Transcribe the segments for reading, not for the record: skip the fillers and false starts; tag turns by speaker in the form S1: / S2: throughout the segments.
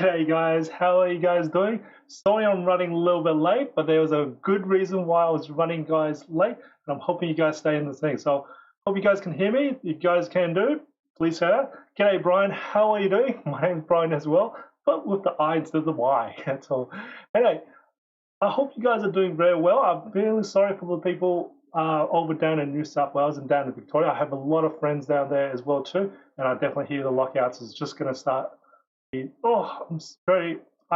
S1: G'day guys, how are you guys doing? Sorry I'm running a little bit late, but there was a good reason why I was running guys late, and I'm hoping you guys stay in the thing. So hope you guys can hear me. If you guys can do, please say that. G'day Brian, how are you doing? My name's Brian as well, but with the I instead of the Y, that's all. Anyway, I hope you guys are doing very well. I'm really sorry for the people over down in New South Wales and down in Victoria. I have a lot of friends down there as well too, and I definitely hear the lockouts is just going to start. I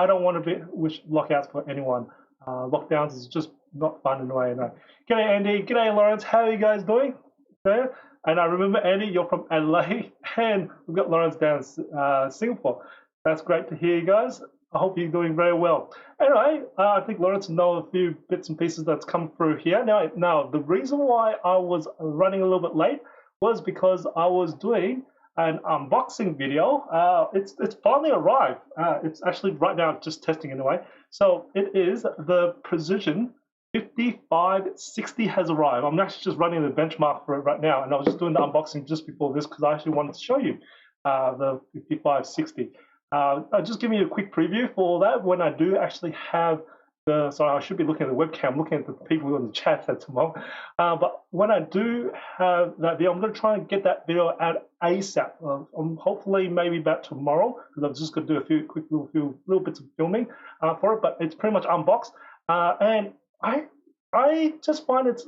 S1: don't want to wish lockouts for anyone. Lockdowns is just not fun in a way. No. G'day Andy, g'day Lawrence, how are you guys doing? There. And I remember Andy, you're from Adelaide, and we've got Lawrence down in Singapore. That's great to hear you guys. I hope you're doing very well. Anyway, I think Lawrence knows a few bits and pieces that's come through here. Now, the reason why I was running a little bit late was because I was doing an unboxing video. It's finally arrived. It's actually right now just testing anyway. So it is the Precision 5560 has arrived. I'm actually just running the benchmark for it right now, and I was just doing the unboxing just before this because I actually wanted to show you the 5560. I'll just give you a quick preview for that when I do actually have the, sorry, I should be looking at the webcam, looking at the people in the chat at the moment. But when I do have that video, I'm going to try and get that video out ASAP. Hopefully maybe about tomorrow, because I'm just going to do a few quick little bits of filming for it. But it's pretty much unboxed, and I just find it's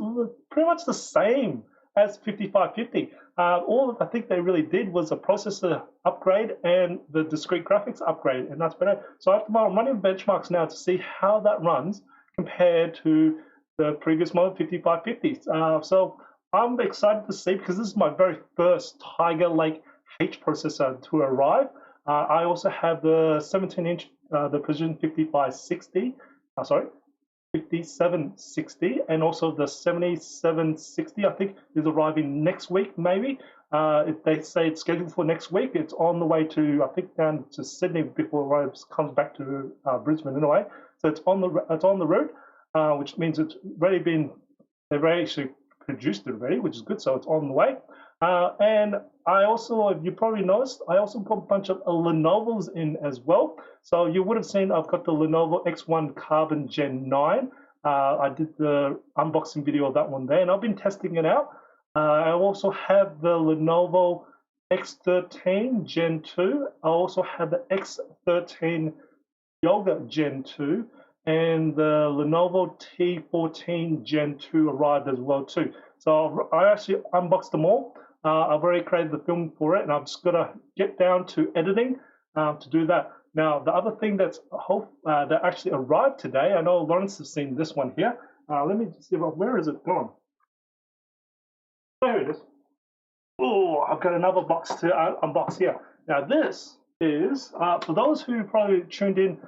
S1: pretty much the same as 5550. All I think they really did was a processor upgrade and the discrete graphics upgrade, and that's better. So at the moment, I'm running benchmarks now to see how that runs compared to the previous model 5550s. So I'm excited to see, because this is my very first Tiger Lake H processor to arrive. I also have the 17-inch, the Precision 5760, and also the 7760, I think, is arriving next week, maybe. If they say it's scheduled for next week, it's on the way to, I think, down to Sydney before it comes back to Brisbane in a way. So it's on the route, which means it's already been, they've actually produced it already, which is good. So it's on the way. And I also, if you probably noticed, I also put a bunch of Lenovo's in as well. So you would have seen I've got the Lenovo X1 Carbon Gen 9. I did the unboxing video of that one there, and I've been testing it out. I also have the Lenovo X13 Gen 2. I also have the X13 Yoga Gen 2, and the Lenovo T14 Gen 2 arrived as well too. So I actually unboxed them all. I've already created the film for it, and I've just got to get down to editing to do that. Now, the other thing that actually arrived today, I know Lawrence has seen this one here. Let me see, where is it gone? There it is. Oh, I've got another box to unbox here. Now, this is, for those who probably tuned in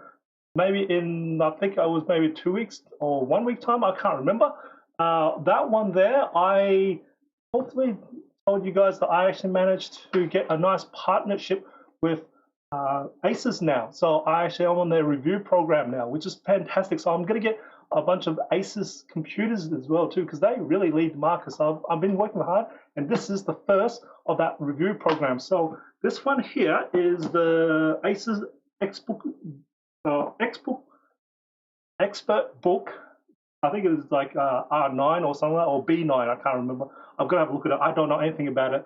S1: maybe in, I think it was maybe 2 weeks or 1 week time, I can't remember. That one there, I hopefully told you guys that I actually managed to get a nice partnership with Asus now. So I actually am on their review program now, which is fantastic. So I'm going to get a bunch of Asus computers as well too, because they really lead the market. So I've been working hard, and this is the first of that review program. So this one here is the Asus Expert Book. I think it was like R9 or something, or B9, I can't remember. I've got to have a look at it. I don't know anything about it.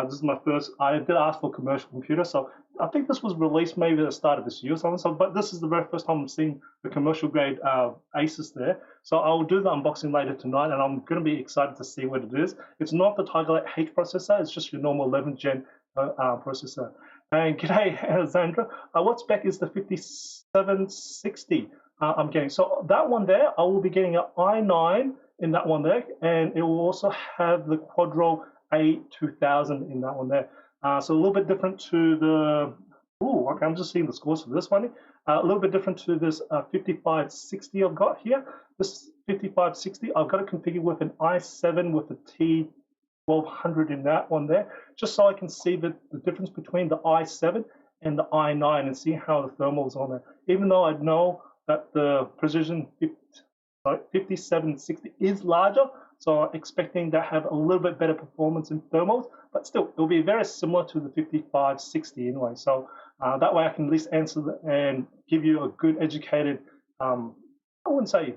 S1: This is my first, I did ask for a commercial computer, so I think this was released maybe at the start of this year or something. So, but this is the very first time I'm seeing the commercial grade Asus there. So I will do the unboxing later tonight, and I'm going to be excited to see what it is. It's not the Tiger Lake H processor, it's just your normal 11th gen processor. And g'day, Alexandra. What spec is the 5760? I'm getting. So that one there, I will be getting an i9 in that one there, and it will also have the Quadro A2000 in that one there. So a little bit different to the, okay, I'm just seeing the scores for this one. A little bit different to this 5560 I've got here. This 5560, I've got it configured with an i7 with a T1200 in that one there, just so I can see the difference between the i7 and the i9 and see how the thermals on it. Even though I know that the Precision 5760 is larger, so I'm expecting to have a little bit better performance in thermals, but still, it'll be very similar to the 5560 anyway. So That way I can at least answer and give you a good educated, I wouldn't say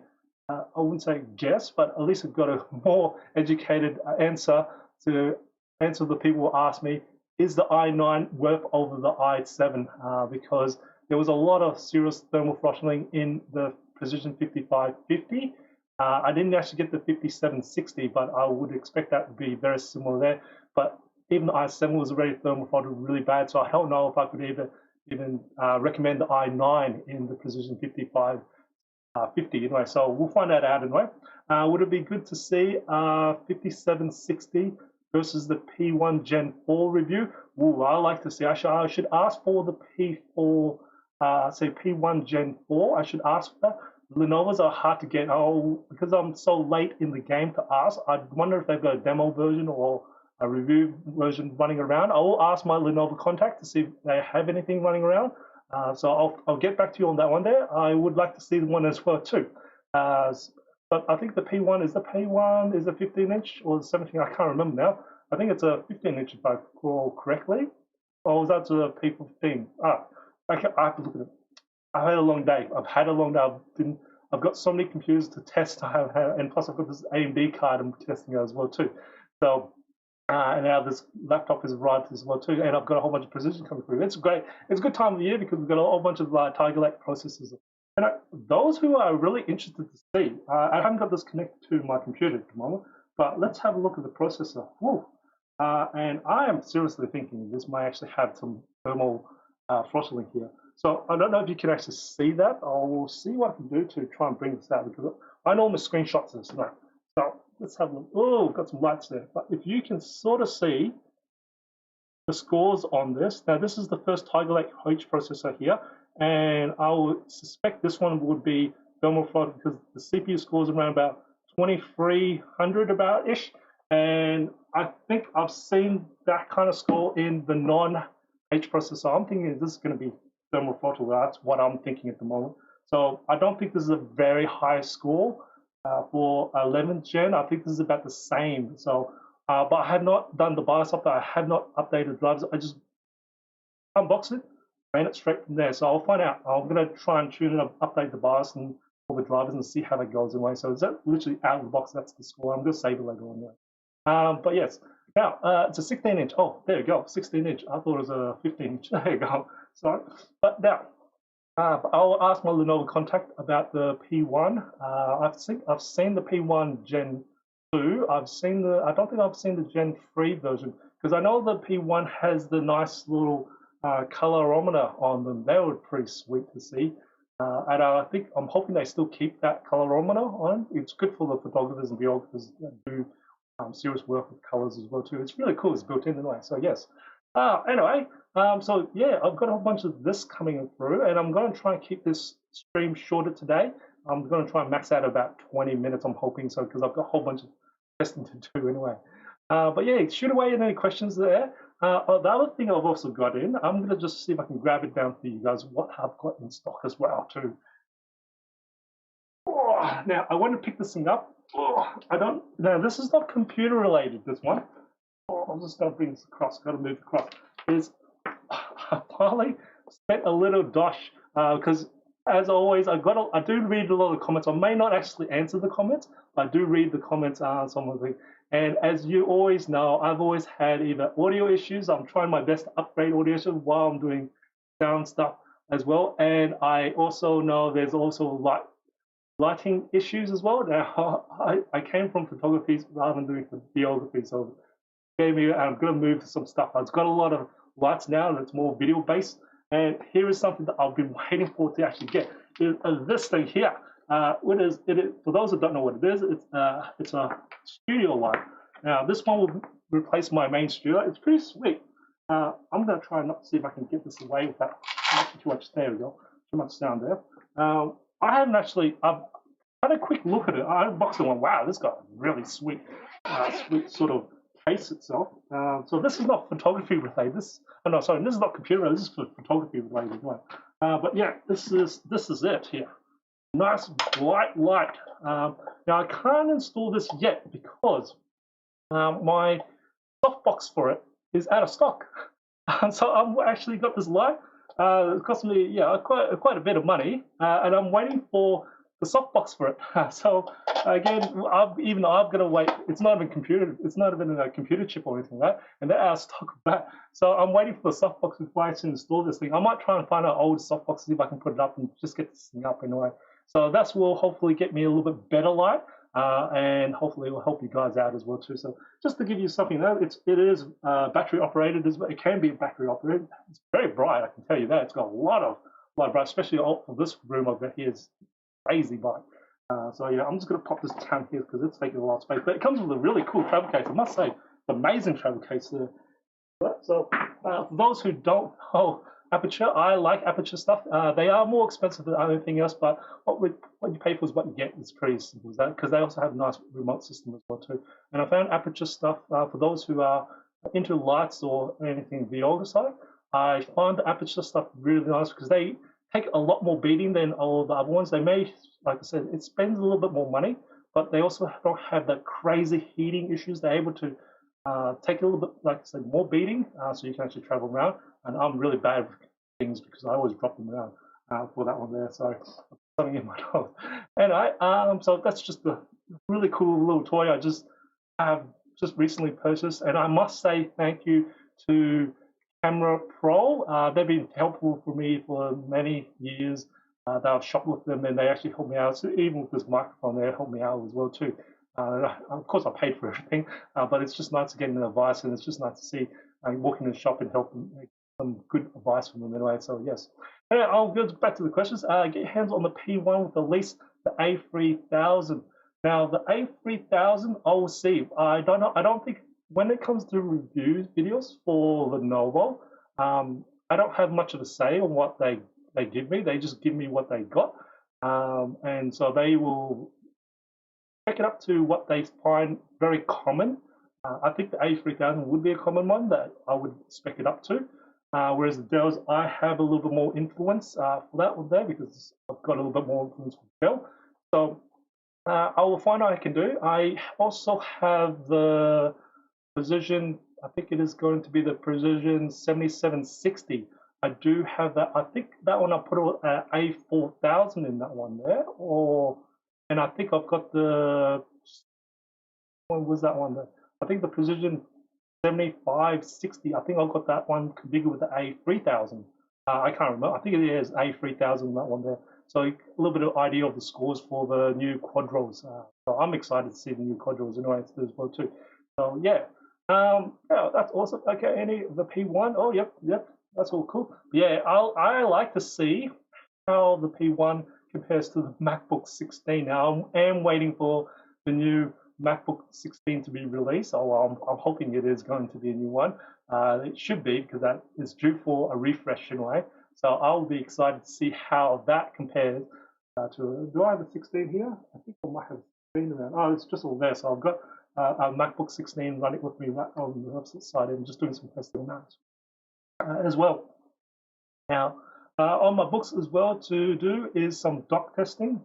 S1: guess, but at least I've got a more educated answer to answer the people who ask me, is the i9 worth over the i7? Because there was a lot of serious thermal throttling in the Precision 5550. I didn't actually get the 5760, but I would expect that to be very similar there. But even the i7 was already thermal throttled really bad, so I don't know if I could even recommend the i9 in the Precision 5550 anyway. So we'll find that out anyway. Would it be good to see 5760 versus the P1 Gen 4 review? Ooh, I like to see. I should ask for the P4, say P1 Gen 4. I should ask for that. Lenovo's are hard to get. Oh, because I'm so late in the game to ask. I wonder if they've got a demo version or a review version running around. I will ask my Lenovo contact to see if they have anything running around. So I'll get back to you on that one there. I would like to see the one as well too. But I think the P1 is a 15-inch or 17. I can't remember now. I think it's a 15-inch if I recall correctly. Or was that a P15? I have to look at it. I've had a long day. I've got so many computers to test. And plus I've got this AMD card I'm testing as well too. So and now this laptop has arrived as well too, and I've got a whole bunch of Precision coming through. It's great. It's a good time of the year because we've got a whole bunch of Tiger Lake processors. And those who are really interested to see, I haven't got this connected to my computer at the moment, but let's have a look at the processor. And I am seriously thinking this might actually have some thermal throttling here. So I don't know if you can actually see that. I'll see what I can do to try and bring this out because I normally screenshots this. No. So let's have a look. Oh, got some lights there. But if you can sort of see the scores on this. Now, this is the first Tiger Lake H processor here. And I would suspect this one would be thermal throttled because the CPU scores around about 2300 about-ish. And I think I've seen that kind of score in the non-H processor. I'm thinking this is going to be thermal throttle. That's what I'm thinking at the moment. So I don't think this is a very high score for 11th gen. I think this is about the same. So, but I have not done the BIOS update. I have not updated drivers. I just unboxed it, ran it straight from there. So I'll find out. I'm going to try and tune it up, update the BIOS and all the drivers and see how that goes anyway. So is that literally out of the box? That's the score. I'm going to save it later on there. But yes, now it's a 16-inch. Oh, there you go, 16-inch. I thought it was a 15-inch. There you go. Sorry. But now, I'll ask my Lenovo contact about the P1. I've seen the P1 Gen 2. I don't think I've seen the Gen 3 version because I know the P1 has the nice little colorimeter on them. They were pretty sweet to see. And I'm hoping they still keep that colorimeter on. It's good for the photographers and videographers that do serious work with colors as well too. It's really cool. It's built in anyway. So yes. Anyway, so yeah, I've got a whole bunch of this coming through, and I'm going to try and keep this stream shorter today. I'm going to try and max out about 20 minutes. I'm hoping so because I've got a whole bunch of testing to do anyway. But yeah, shoot away any questions there. The other thing I've also got in, I'm going to just see if I can grab it down for you guys. What I've got in stock as well too. Now I want to pick this thing up. Now this is not computer related. This one. I'm just going to bring this across. Got to move across. I finally spent a little dosh because, as always, I do read a lot of comments. I may not actually answer the comments, but I do read the comments. Some of them. And as you always know, I've always had either audio issues. I'm trying my best to upgrade audio issues while I'm doing sound stuff as well. And I also know there's also lighting issues as well. Now, I came from photography rather than doing videography, so I'm going to move some stuff. I've got a lot of lights now that's more video based, and here is something that I've been waiting for to actually get. This thing here. What is it? For those that don't know what it is, it's a studio light. Now this one will replace my main studio. It's pretty sweet. I'm going to try not to see if I can get this away without making too much. There we go. Too much sound there. I haven't actually. I've had a quick look at it. I unboxed it and went, wow, this got a really sweet sort of case itself. So this is not photography related. This is not computer related. This is for photography related. But yeah, this is it here. Nice bright light. Now I can't install this yet because my softbox for it is out of stock. So I've actually got this light. It cost me, yeah, quite a bit of money, and I'm waiting for the softbox for it. So again, I've got to wait. It's not even computer. It's not even a computer chip or anything like that, and they're out of stock of that. So I'm waiting for the softbox before I actually install this thing. I might try and find an old softbox, see if I can put it up and just get this thing up anyway. So that's will hopefully get me a little bit better light, and hopefully it will help you guys out as well too. So just to give you something, it is battery operated as well. It can be battery operated. It's very bright, I can tell you that. It's got a lot of bright, especially for this room over here is crazy bright. So yeah, I'm just going to pop this down here because it's taking a lot of space. But it comes with a really cool travel case. I must say, it's an amazing travel case there. So for those who don't know Aperture, I like Aperture stuff. They are more expensive than anything else, but what you pay for is what you get. It's pretty simple, because they also have a nice remote system as well too. And I found Aperture stuff for those who are into lights or anything vlogger side. I find the Aperture stuff really nice because they take a lot more beating than all the other ones. They may, like I said, it spends a little bit more money, but they also don't have the crazy heating issues. They're able to take a little bit, like I said, more beating, so you can actually travel around. And I'm really bad with things because I always drop them around for that one there. So something in my nose. Anyway, so that's just a really cool little toy I just have just recently purchased, and I must say thank you to Camera Pro. They've been helpful for me for many years. I've shopped with them, and they actually helped me out. So even with this microphone, they helped me out as well too. Of course, I paid for everything, but it's just nice to get an advice, and it's just nice to see walk in the shop and help them, some good advice from them anyway. So yes, anyway, I'll go back to the questions. Get your hands on the P1 with at least the A3000. Now the A3000, I'll see. I don't know. I don't think when it comes to reviews videos for the Lenovo, I don't have much of a say on what they give me. They just give me what they got, and so they will check it up to what they find very common. I think the A3000 would be a common one that I would spec it up to. Whereas the Dells, I have a little bit more influence for that one there because I've got a little bit more influence with Dell. So I will find out what I can do. I also have the Precision, I think it is going to be the Precision 7760. I do have that. I think that one I put A4000 in that one there, and I think I've got the, when was that one there? I think the Precision 7560. I think I've got that one configured with the A3000. I can't remember. I think it is A3000, that one there. So a little bit of idea of the scores for the new Quadros. So I'm excited to see the new Quadros anyway as well too. So yeah, yeah, that's awesome. Okay, any of the P1? Oh, yep, that's all cool. Yeah, I like to see how the P1 compares to the MacBook 16. Now I am waiting for the new MacBook 16 to be released. So I'm hoping it is going to be a new one. It should be because that is due for a refresh anyway. So I'll be excited to see how that compares to. Do I have a 16 here? I think I might have 16 around. Oh, it's just all there. So I've got a MacBook 16 running with me on the opposite side and just doing some testing on that as well. Now, on my books as well to do is some dock testing.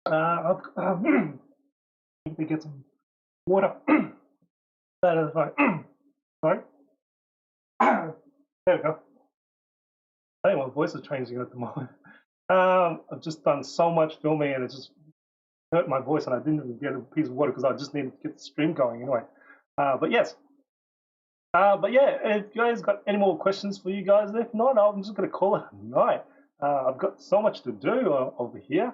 S1: I've need to get some water. That is right. Sorry. There we go. I think my voice is changing at the moment. I've just done so much filming and it just hurt my voice, and I didn't even get a piece of water because I just needed to get the stream going anyway. But yes. But yeah, if you guys got any more questions for you guys, if not, I'm just going to call it a night. I've got so much to do over here.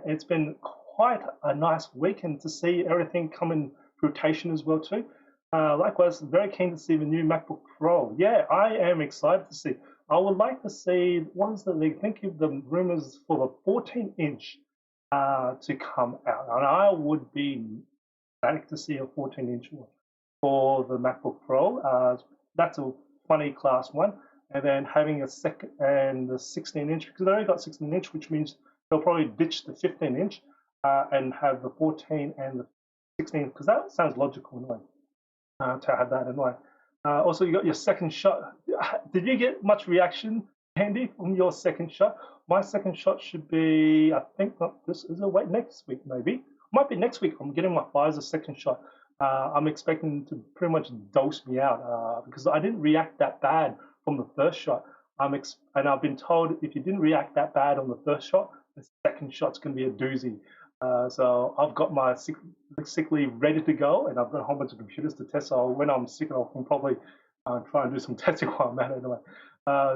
S1: It's been quite a nice week, and to see everything come in rotation as well too. Likewise, very keen to see the new MacBook Pro. Yeah, I am excited to see. I would like to see, what is the, they think of the rumors for the 14-inch to come out, and I would be ecstatic to see a 14-inch one for the MacBook Pro. That's a funny class one, and then having a second and the 16-inch, because they only got 16-inch, which means they'll probably ditch the 15-inch and have the 14 and the 16, because that sounds logical anyway, to have that anyway. Also, you got your second shot. Did you get much reaction, Andy, from your second shot? My second shot should be, I think, not this, is it, wait, next week maybe? Might be next week. I'm getting my Pfizer second shot. I'm expecting to pretty much dose me out because I didn't react that bad from the first shot. and I've been told if you didn't react that bad on the first shot, the second shot's going to be a doozy. So I've got my sick leave ready to go, and I've got a whole bunch of computers to test. So when I'm sick, I can probably try and do some testing while I'm at it anyway.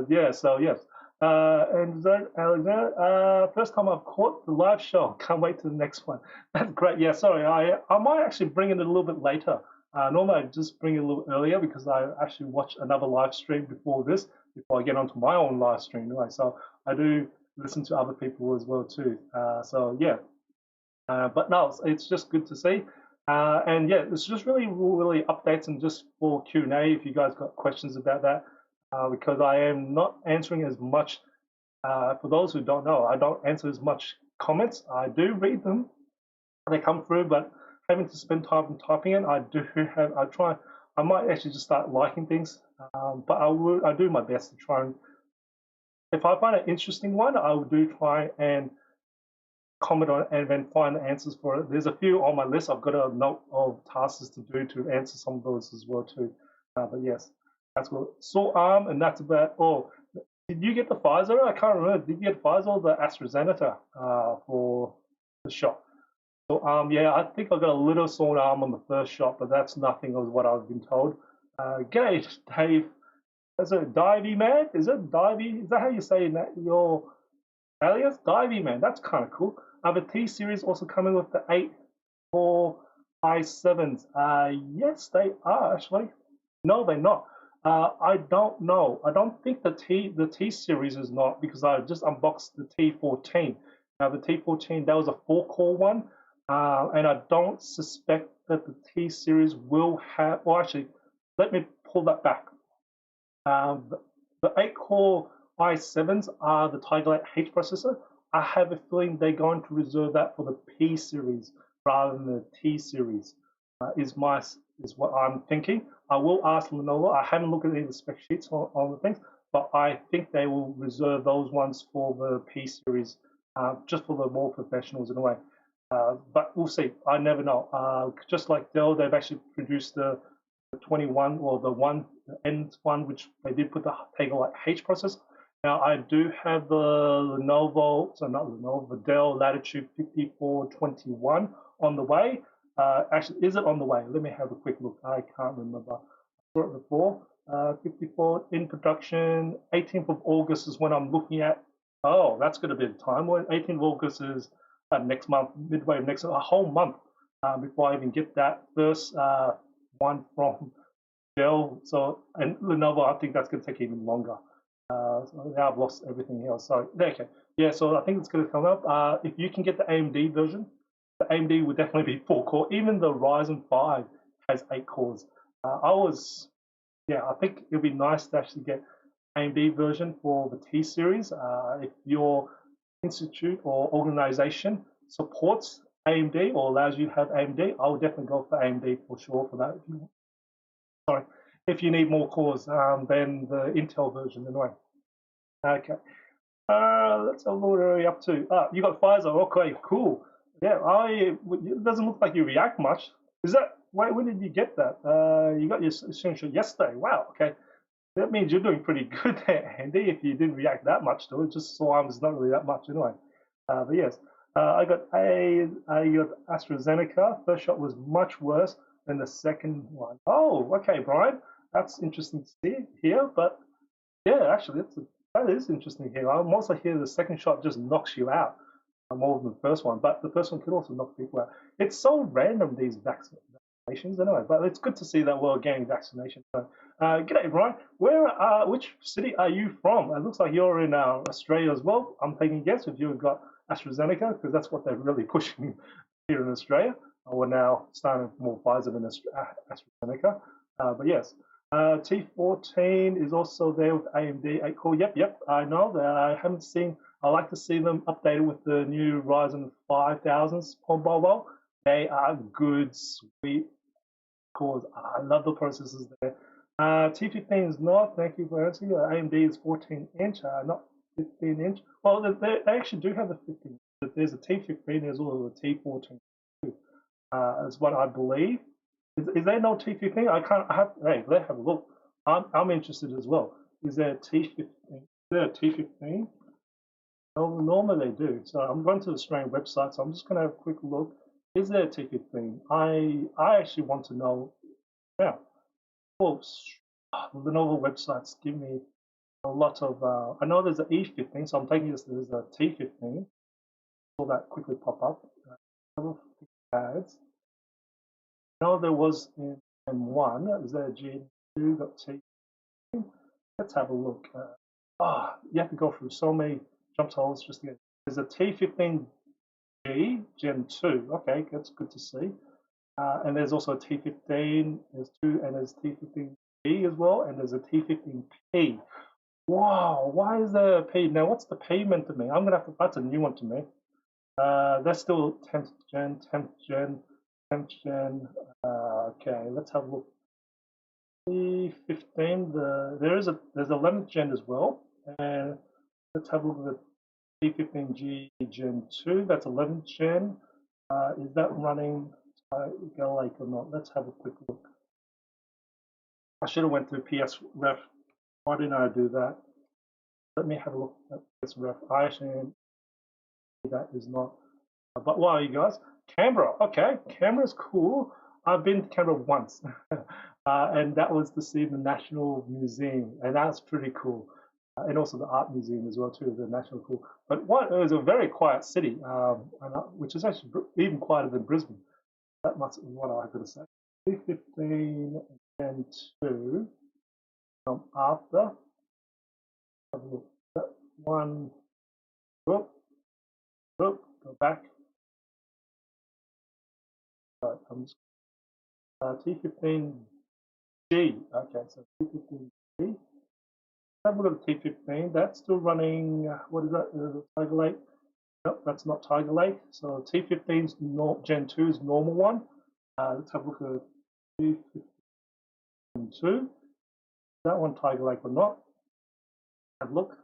S1: Yeah, so yes. And Alexander, first time I've caught the live show. Can't wait to the next one. That's great. Yeah, sorry. I might actually bring it a little bit later. Normally I just bring it a little earlier because I actually watch another live stream before this, before I get onto my own live stream anyway. So I do listen to other people as well too. So yeah. But no, it's just good to see. And yeah, it's just really updates and just for Q&A if you guys got questions about that. Because I am not answering as much. For those who don't know, I don't answer as much comments. I do read them, they come through, but having to spend time typing it, I might actually just start liking things. But I do my best to try and, if I find an interesting one, I will do try and comment on it and then find the answers for it. There's a few on my list. I've got a note of tasks to do to answer some of those as well too. But yes, that's what saw arm, and that's about all. Did you get the Pfizer? I can't remember. Did you get Pfizer or the AstraZeneca for the shot? So yeah, I think I got a little sore arm on the first shot, but that's nothing of what I've been told. G'day, Dave. Is it Divey Man? Is it Divey? Is that how you say that? Your alias? Divey Man. That's kind of cool. The T series also coming with the 8 i7s. Yes, they are actually. No, they're not. I don't know. I don't think the T series is not, because I just unboxed the T14. Now the T14, that was a 4-core one, and I don't suspect that the T series will have. Well, actually, let me pull that back. The 8-core i7s are the Tiger Lake H processor. I have a feeling they're going to reserve that for the P series rather than the T series. Is what I'm thinking. I will ask Lenovo. I haven't looked at any of the spec sheets on the things, but I think they will reserve those ones for the P series, just for the more professionals in a way. But we'll see. I never know. Just like Dell, they've actually produced the 21 or the end one, which they did put the Tiger Lake H processor. Now I do have the Lenovo, so not Lenovo, the Dell Latitude 5421 on the way. Actually, is it on the way? Let me have a quick look. I can't remember. I saw it before. 54 in production. 18th of August is when I'm looking at. Oh, that's going to be the time. Well, 18th of August is next month, midway of next, a whole month before I even get that first one from Dell. So, and Lenovo, I think that's going to take even longer. So now I've lost everything else. So, okay. Yeah, so I think it's going to come up. If you can get the AMD version, the AMD would definitely be 4-core. Even the Ryzen 5 has 8 cores. I think it'd be nice to actually get AMD version for the T series. If your institute or organization supports AMD or allows you to have AMD, I would definitely go for AMD for sure for that. If you need more cores than the Intel version, anyway. Okay. Let's have a look what are we up to. You got Pfizer. Okay, cool. Yeah, it doesn't look like you react much. When did you get that? You got your signature yesterday. Wow, okay. That means you're doing pretty good there, Andy, if you didn't react that much to it. Just Slime is not really that much anyway. But yes, I got AstraZeneca. First shot was much worse than the second one. Oh, okay, Brian. That's interesting to see here. But yeah, actually, that is interesting here. I'm also here the second shot just knocks you out more than the first one, but the first one could also knock people out. It's so random, these vaccinations anyway, but it's good to see that we're getting vaccination. So, g'day, Brian. Which city are you from? It looks like you're in Australia as well. I'm taking a guess if you've got AstraZeneca, because that's what they're really pushing here in Australia. We're now starting more Pfizer than AstraZeneca. But yes, T14 is also there with AMD 8-core. Yep, I know that. I haven't seen. I like to see them updated with the new Ryzen 5000s on mobile. They are good, sweet cores. I love the processors there. T15 is not. Thank you for answering. AMD is 14-inch, not 15-inch. Well, they actually do have the 15. But there's a T15. There's also a T14 too. Is what I believe. Is there no T15? Hey, let's have a look. I'm interested as well. Is there a T15 there a T15? No, normally they do. So I'm going to the Australian website, so I'm just going to have a quick look. Is there a T15? I actually want to know. Yeah. Well, Lenovo websites give me a lot of. I know there's an E15, so I'm taking this. There's a T15. Will that quickly pop up? Ads. I know there was in M1. Is there a G2 got T? Let's have a look. You have to go through so many jump holes just to get. There's a T15G Gen 2. Okay, that's good to see. And there's also a T15. There's two, and there's T15B as well, and there's a T15P. Wow, why is there a P? Now, what's the P meant to mean? I'm gonna have to. That's a new one to me. That's still 10th gen, 10th gen, 10th gen. Okay, let's have a look. T15. There's 11th gen as well, and let's have a look at the T15G Gen 2. That's 11th gen. Is that running Tiger Lake or not? Let's have a quick look. I should have went to PS Ref. Why didn't I do that? Let me have a look at PS Ref. I actually that is not. But wow, you guys, Canberra. Okay, Canberra's cool. I've been to Canberra once, and that was to see the National Museum, and that's pretty cool. And also the art museum as well too, the National Cool. But it was a very quiet city, which is actually even quieter than Brisbane. That must be what I could say. 315 and 2 after. Have a look. That one. Whoop, whoop, go back. Right, I'm just, T15G. Okay, so T15G. Have a look at the T15. That's still running. What is that? Tiger Lake. Nope, that's not Tiger Lake. So T15's Gen 2 is normal one. Let's have a look at T15 2. That one Tiger Lake or not? Have a look.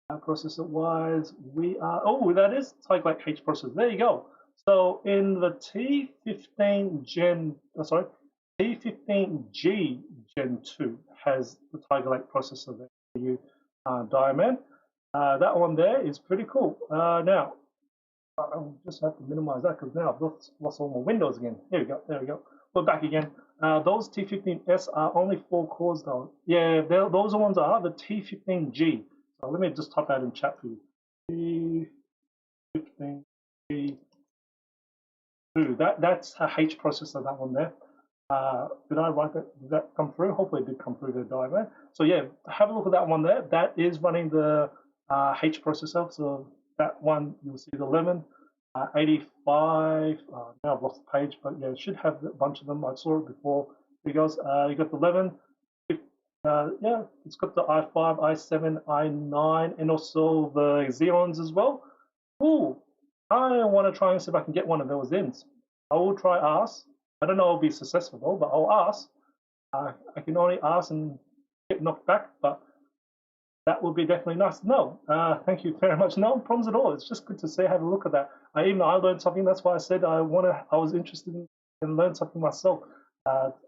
S1: Processor wise, we are. Oh, that is Tiger Lake H processor. There you go. So in the T15 Gen, T15G Gen 2 has the Tiger Lake processor there for you, Diamond. That one there is pretty cool. Now, I'll just have to minimize that because now I've lost all my windows again. There we go. There we go. We're back again. Those T15S are only 4 cores though. Yeah, those ones are the T15G. So let me just type out in chat for you. T15G2. That's a H processor, that one there. Did I write that? Did that come through? Hopefully it did come through the diagram. So yeah, have a look at that one there. That is running the H processor. So that one, you'll see the 11, 85. Now I've lost the page, but yeah, it should have a bunch of them. I saw it before. Here goes. You got the 11. Yeah, it's got the i5, i7, i9, and also the Xeons as well. Ooh, I want to try and see if I can get one of those in. I will try ask. I don't know if I'll be successful though, but I'll ask. I can only ask and get knocked back, but that would be definitely nice. No, thank you very much. No problems at all. It's just good to see, have a look at that. Even I learned something. That's why I said I was interested in learn something myself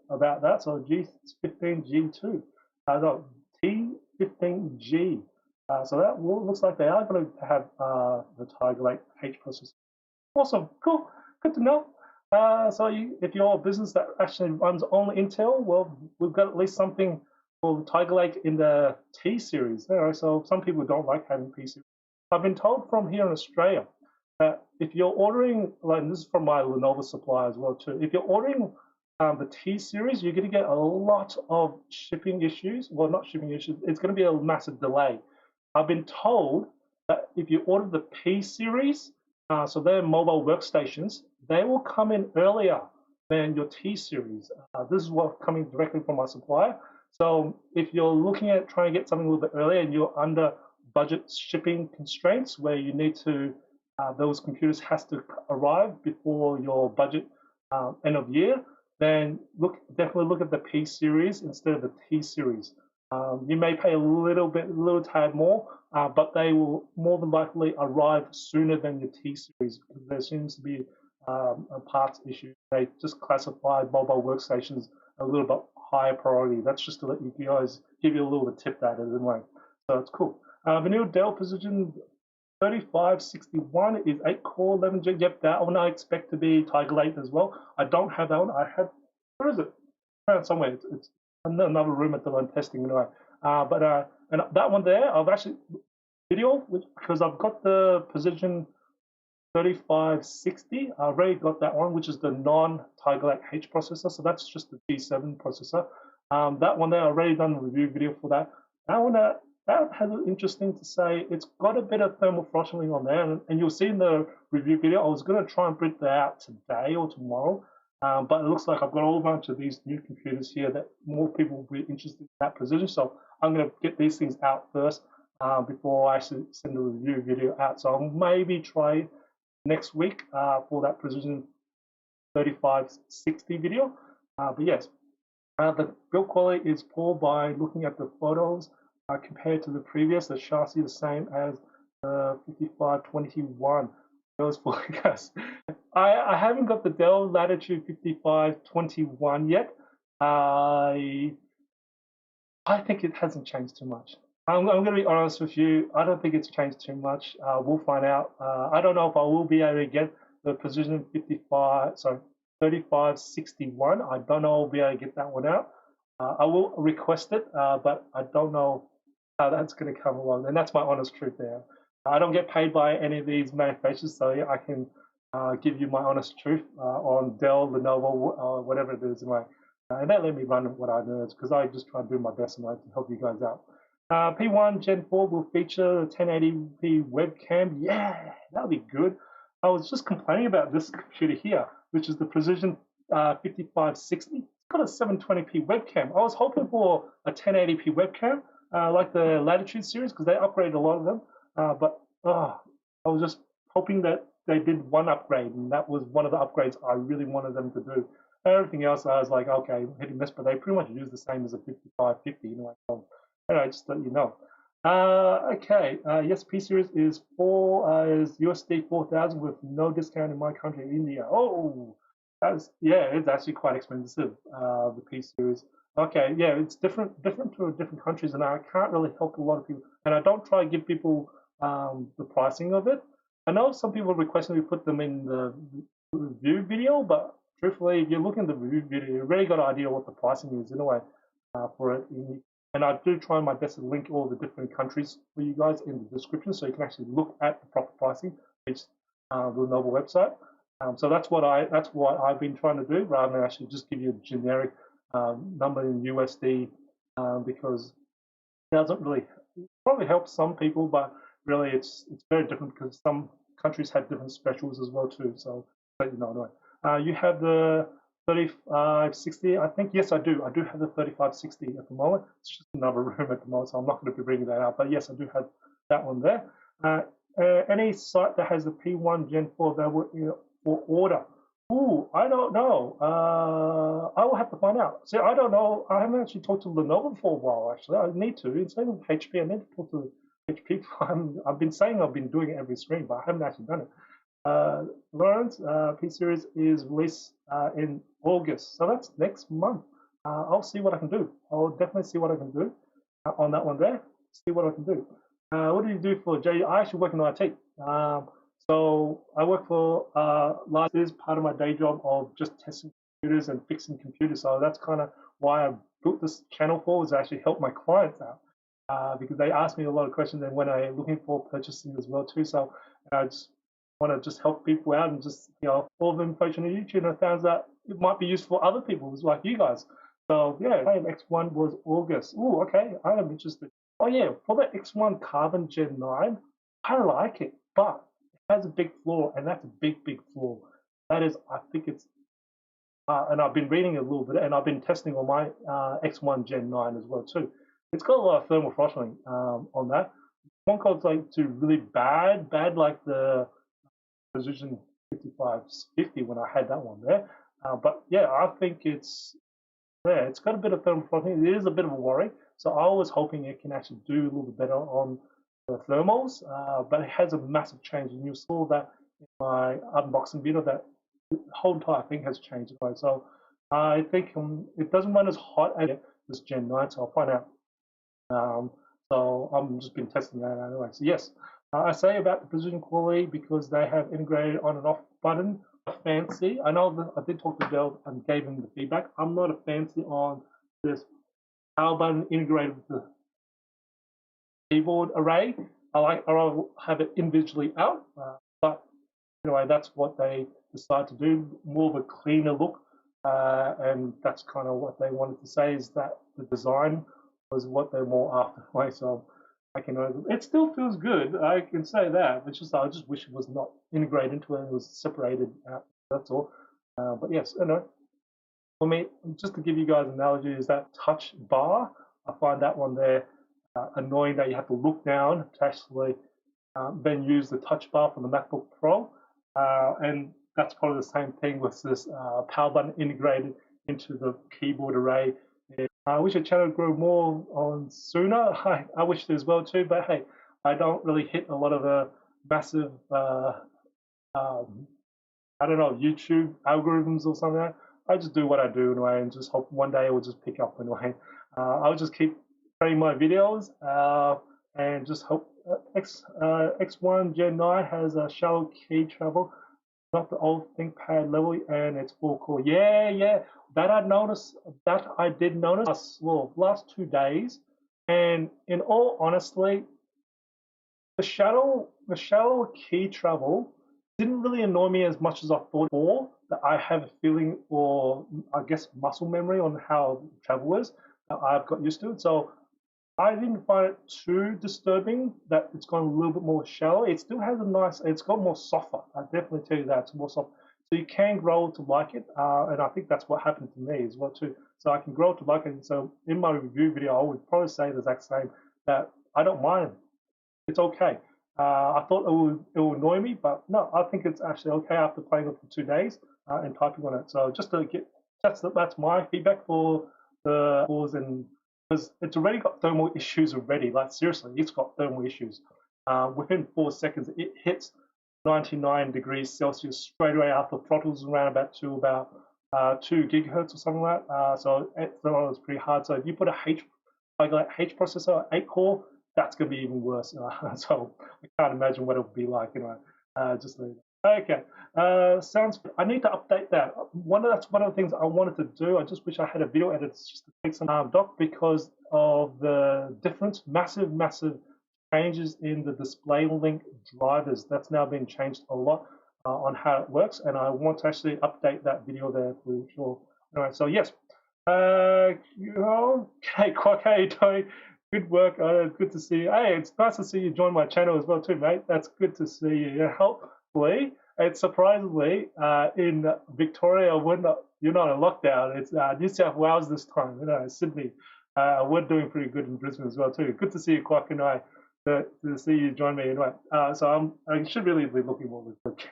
S1: about that. So G15G2, no, T15G. So that looks like they are going to have the Tiger Lake H processor. Awesome, cool, good to know. So if you're a business that actually runs only Intel, well, we've got at least something for Tiger Lake in the T series. So some people don't like having P series. I've been told from here in Australia that if you're ordering, like this is from my Lenovo supplier as well too, if you're ordering the T series, you're going to get a lot of shipping issues. Well, not shipping issues. It's going to be a massive delay. I've been told that if you order the P series, so they're mobile workstations, they will come in earlier than your T series. This is what coming directly from my supplier. So if you're looking at trying to get something a little bit earlier and you're under budget shipping constraints where you need to, those computers has to arrive before your budget end of year, then definitely look at the P series instead of the T series. You may pay a little tad more, but they will more than likely arrive sooner than your T series because there seems to be a parts issue. They just classify mobile workstations a little bit higher priority. That's just to let you guys give you a little bit tip that anyway. So it's cool. The new Dell Precision 3561 is 8 core 11 GB. Yep, that one I expect to be Tiger Lake as well. I don't have that one. I have, where is it? Around somewhere. It's another room at the one testing anyway. And that one there, I've actually video because I've got the Precision 3560. I already got that one, which is the non-Tiger Lake H processor. So that's just the G7 processor. That one there, I already done a review video for that. That one that has an interesting to say. It's got a bit of thermal throttling on there, and you'll see in the review video. I was going to try and print that out today or tomorrow, but it looks like I've got a whole bunch of these new computers here that more people will be interested in that Precision. So I'm going to get these things out first before I actually send the review video out. So I'll maybe try next week for that Precision 3560 video. But yes, the build quality is poor by looking at the photos compared to the previous. The chassis the same as the 5521. Those for guys. I haven't got the Dell Latitude 5521 yet. I think it hasn't changed too much. I'm going to be honest with you. I don't think it's changed too much. We'll find out. I don't know if I will be able to get the Precision 3561. I don't know I'll be able to get that one out. I will request it, but I don't know how that's going to come along. And that's my honest truth there. I don't get paid by any of these manufacturers, so yeah, I can give you my honest truth on Dell, Lenovo, whatever it is. And they let me run what I know because I just try to do my best and to help you guys out. P1 Gen 4 will feature a 1080p webcam. Yeah, that'll be good. I was just complaining about this computer here, which is the Precision 5560. It's got a 720p webcam. I was hoping for a 1080p webcam, like the Latitude series, because they upgraded a lot of them. But I was just hoping that they did one upgrade, and that was one of the upgrades I really wanted them to do. Everything else, I was like, okay, hit and miss, but they pretty much use the same as a 5550. Anyway, just to let you know. Okay, yes, P series is USD 4,000 with no discount in my country, India. Oh, it's actually quite expensive. The P series. Okay, yeah, it's different to different countries, and I can't really help a lot of people. And I don't try to give people the pricing of it. I know some people requesting me put them in the review video, but truthfully, if you're looking at the review video, you really got an idea what the pricing is anyway for it. And I do try my best to link all the different countries for you guys in the description, so you can actually look at the proper pricing, which the Lenovo website. So that's what I've been trying to do, rather than actually just give you a generic number in USD, because it doesn't really probably help some people, but really it's very different because some countries have different specials as well too. So you know, anyway. You have the 3560, I think. Yes, I do. I do have the 3560 at the moment. It's just another room at the moment, so I'm not going to be bringing that out. But yes, I do have that one there. Any site that has the P1 Gen 4 available for order? Ooh, I don't know. I will have to find out. See, I don't know. I haven't actually talked to Lenovo for a while, actually. I need to. Instead of HP, I need to talk to HP. I've been saying I've been doing it every stream, but I haven't actually done it. Lawrence, P series is released in August, so that's next month. I'll see what I can do. I'll definitely see what I can do on that one there. See what I can do. What do you do for J? I actually work in IT. So I work for Live is part of my day job of just testing computers and fixing computers. So that's kind of why I built this channel for, was to actually help my clients out because they ask me a lot of questions and when I'm looking for purchasing as well too. So I just want to just help people out and just all the information on YouTube, and I found that it might be useful for other people like you guys. So yeah, X1 was August. Oh, okay, I am interested. Oh yeah, for the X1 Carbon Gen 9, I like it, but has a big flaw, and that's a big flaw. That is, I think it's, and I've been reading it a little bit, and I've been testing on my X1 Gen 9 as well too. It's got a lot of thermal throttling on that. One called like to really bad like the Precision 5550 when I had that one there. But yeah, I think it's got a bit of thermal throttling. It is a bit of a worry. So I was hoping it can actually do a little bit better on the thermals, but it has a massive change, and you saw that in my unboxing video. That the whole entire thing has changed. So I think it doesn't run as hot as this Gen 9, so I'll find out. So I'm just been testing that anyway. So yes, I say about the precision quality because they have integrated on and off button. Fancy. I know that I did talk to Dell and gave him the feedback. I'm not a fancy on this power button integrated with the keyboard array. I'll have it individually out, but anyway, that's what they decided to do. More of a cleaner look, and that's kind of what they wanted to say is that the design was what they're more after. So I can, it still feels good. I can say that. It's just I just wish it was not integrated into it. It was separated out. That's all. But yes, for me, just to give you guys an analogy, is that touch bar. I find that one there annoying that you have to look down to actually then use the touch bar from the MacBook Pro. And that's probably the same thing with this power button integrated into the keyboard array. I wish the channel grew more on sooner. I wish it as well too, but hey, I don't really hit a lot of the massive, I don't know, YouTube algorithms or something like that. I just do what I do anyway and just hope one day it will just pick up anyway. I'll just keep creating my videos and just hope X1 Gen 9 has a shallow key travel, not the old ThinkPad level, and it's full core. Yeah, that I did notice last 2 days, and in all honesty, the shallow key travel didn't really annoy me as much as I thought before. That I have a feeling, or I guess muscle memory on how travel is. I've got used to it, so I didn't find it too disturbing that it's gone a little bit more shallow. It still has a nice, it's got more softer. I definitely tell you that it's more soft. So you can grow to like it, and I think that's what happened to me as well too. So I can grow to like it. So in my review video, I would probably say the exact same that I don't mind. It's okay. I thought it would annoy me, but no, I think it's actually okay after playing it for 2 days and typing on it. So just to get that's my feedback for the cores, and because it's already got thermal issues already. Like seriously, it's got thermal issues. Within 4 seconds, it hits 99 degrees Celsius straight away after throttles around about 2 gigahertz or something like that. So it was pretty hard. So if you put a H processor, 8 core, that's going to be even worse. So I can't imagine what it would be like. Just leave it. Okay. Sounds good. I need to update that. That's one of the things I wanted to do. I just wish I had a video edit just to take some doc because of the massive changes in the display link drivers. That's now been changed a lot on how it works, and I want to actually update that video there for sure. All right. So yes. Okay, Quack, how you doing? Good work. Good to see you. Hey, it's nice to see you join my channel as well too, mate. That's good to see you. Hopefully, it's surprisingly in Victoria, you're not in lockdown. It's New South Wales this time. Sydney. We're doing pretty good in Brisbane as well too. Good to see you, Quack, and I. To see you join me anyway. So I should really be looking forward to it.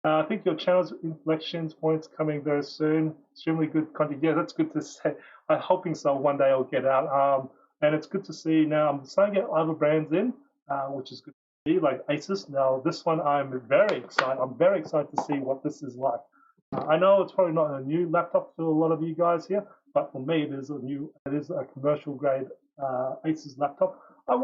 S1: I think your channel's inflections points coming very soon. Extremely good content. Yeah, that's good to say. I'm hoping so. One day I'll get out. And it's good to see now I'm starting to get other brands in, which is good to see, like Asus. Now, this one I'm very excited. I'm very excited to see what this is like. I know it's probably not a new laptop for a lot of you guys here, but for me, it is a commercial grade Asus laptop. I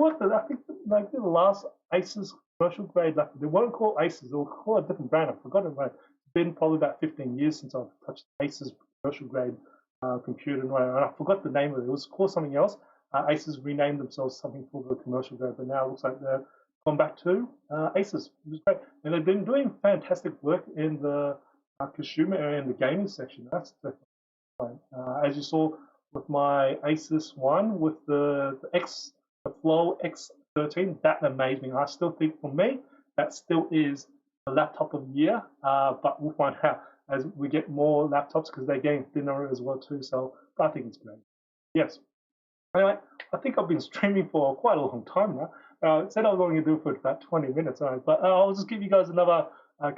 S1: think like the last Asus commercial grade laptop. They weren't called Asus. They were called a different brand. I've forgotten. It's been probably about 15 years since I've touched Asus commercial grade computer, and I forgot the name of it. It was called something else. Asus renamed themselves something for the commercial grade, but now it looks like they're gone back to Asus, which is great. And they've been doing fantastic work in the consumer area and the gaming section. That's definitely fine. As you saw with my Asus one with the Flow X13, that amazed me. I still think for me that still is the laptop of the year, but we'll find out as we get more laptops because they're getting thinner as well too. So I think it's great. Yes. Anyway, I think I've been streaming for quite a long time now. I said I was only going to do it for about 20 minutes, right? But I'll just give you guys another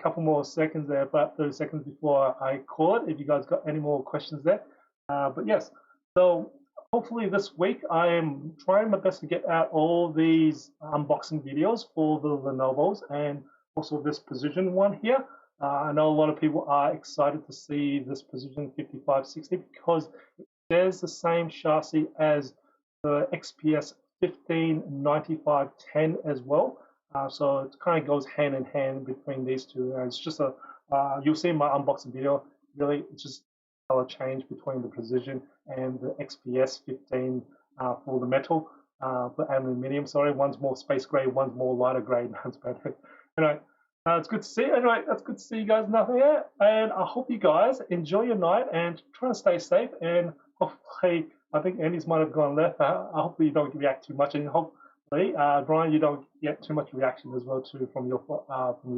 S1: couple more seconds there, about 30 seconds before I call it, if you guys got any more questions there. But yes, so hopefully this week I am trying my best to get out all these unboxing videos for the Lenovo's and also this Precision one here. I know a lot of people are excited to see this Precision 5560 because it shares the same chassis as the XPS 159510 as well. So it kind of goes hand in hand between these two. And it's just a you'll see in my unboxing video. Really, it's just color change between the Precision and the XPS 15 for the metal, for aluminium. Sorry, one's more space gray, one's more lighter gray, and one's better. Anyway, it's good to see. Anyway, that's good to see you guys. Nothing yet, and I hope you guys enjoy your night and try to stay safe. And hopefully, I think Andy's might have gone left. I hopefully you don't react too much, and hopefully, Brian, you don't get too much reaction as well too from your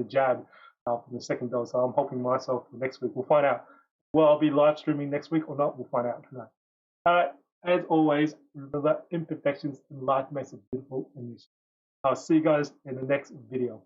S1: jab from the second dose. So I'm hoping myself for next week. We'll find out. Will I be live streaming next week or not? We'll find out tonight. All right. As always, remember imperfections in life makes it beautiful and useful. I'll see you guys in the next video.